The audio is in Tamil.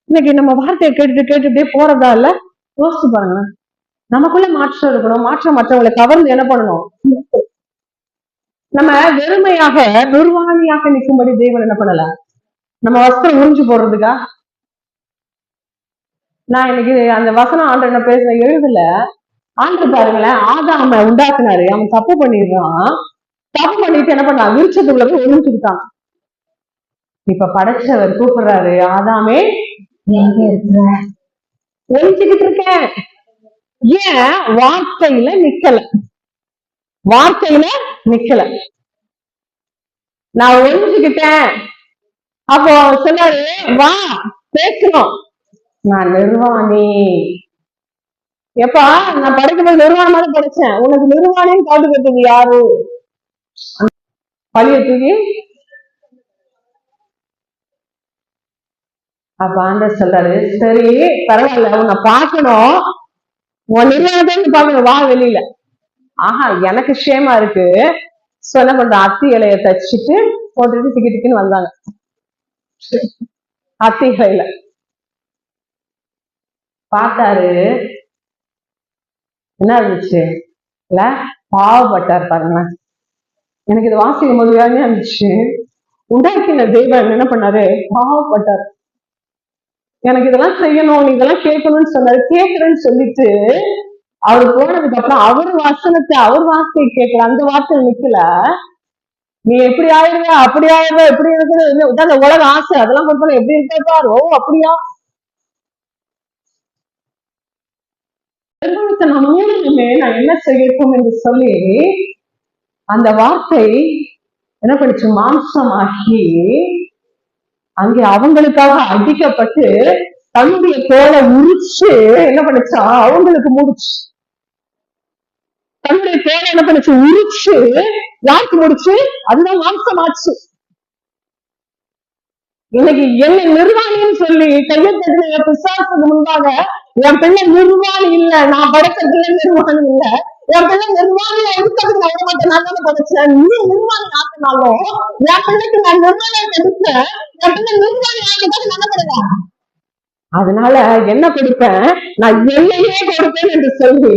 இன்னைக்கு நம்ம வார்த்தையை கேட்டுட்டே போறதா இல்ல? யோசிச்சு பாருங்க. நமக்குள்ள மாற்றம் இருக்கணும். மாற்றம் மற்றவங்களை கவர்ந்து என்ன பண்ணணும்? நம்ம வெறுமையாக நிர்வாணியாக நிற்கும்படி தேவன் என்ன பண்ணல? நம்ம வஸ்திரம் உறிஞ்சு போடுறதுக்கா? நான் இன்னைக்கு அந்த வசனம் ஆண்டு பேச எழுதல. ஆண்டு பாருங்களேன், ஆதாம உண்டாக்குனாரு, அவன் தப்பு பண்ணிடுறான். தப்பு பண்ணிட்டு என்ன பண்ணா? விருட்சத்துக்குள்ள போய் ஒழிஞ்சுக்கிட்டான். இப்ப படைச்சவர் கூப்பிடுறாரு, ஆதாமே எங்க இருக்கிற? ஒழிச்சுக்கிட்டு இருக்கேன். ஏன்? வார்த்தையில நிக்கல. வார்த்தையில நிக்கல. நான் ஒழிஞ்சுக்கிட்டேன். அப்போ சொன்னாரு, வா பேசணும். நான் நிர்வாணி. எப்பா நான் படிக்கும்போது நிர்வாணமா தான் படிச்சேன். உனக்கு நிர்வாணியும் காட்டு கட்டுது யாரு? பழிய தூக்கி. அப்ப ஆண்டவர் சொல்றாரு, சரி பரவாயில்ல, உன்னை பார்க்கணும், உன் நிர்வாணத்தை பார்க்கணும், வா வெளியில. ஆஹா, எனக்கு ஷேமா இருக்கு. சொல்ல பண்ற அத்தி இலைய தச்சுட்டு போட்டுட்டு டிக்கெட்டுக்குன்னு வந்தாங்க. அத்தி இலையில பார்த்தாரு, என்ன இருந்துச்சு இல்ல? பாவப்பட்டார் பாருங்க. எனக்கு இது வாசிக்கும் போது வேலையா இருந்துச்சு. உண்டாக்கின தேவன் என்ன பண்ணாரு? பாவப்பட்டார். எனக்கு இதெல்லாம் செய்யணும், நீ இதெல்லாம் கேட்கணும்னு சொன்னாரு. கேட்கிறேன்னு சொல்லிட்டு அவர் போனதுக்கு அப்புறம் அவர் வசனத்தை, அவர் வார்த்தையை கேட்கல, அந்த வார்த்தை நிக்கல. நீ எப்படி ஆயிடுவ, அப்படி ஆயிடுவ, எப்படி இருக்கிற உலக ஆசை, அதெல்லாம் கொடுத்தா எப்படி இருக்காரு? ஓ அப்படியா? நான் என்ன செய்யட்டும் என்று சொல்லி அந்த வார்த்தை என்ன பண்ணிச்சு? மாம்சமாகி அங்கே அவங்களுக்காக அடிக்கப்பட்டு தன்னுடைய தோலை உரிச்சு என்ன பண்ணுச்சா? அவங்களுக்கு முடிச்சு. தன்னுடைய தோலை என்ன பண்ணுச்சு? உரிச்சு யாருக்கு முடிச்சு? அதுதான் மாம்சமாச்சு. இன்னைக்கு என்ன நிர்வாணின்னு சொல்லி கையை தட்டின பிசாசுக்கு முன்பாக, என் பிள்ளை நிர்வாணி இல்ல, நான் படைத்த பிள்ளை நிர்வாணி இல்ல, என் பிள்ளை நிர்வாணியா இருக்கிறதுக்கு நான் விட நான் தானே படைச்சேன். நீ நிர்வாணி ஆக்கினாலும் என் பிள்ளைக்கு நான் நிர்வாணம் கொடுத்தேன். என் பிள்ளை நிர்வாணி ஆக்கிட்டு நான் பண்ணுவேன். அதனால என்ன கொடுப்பேன்? நான் என்னையே கொடுப்பேன் என்று சொல்லி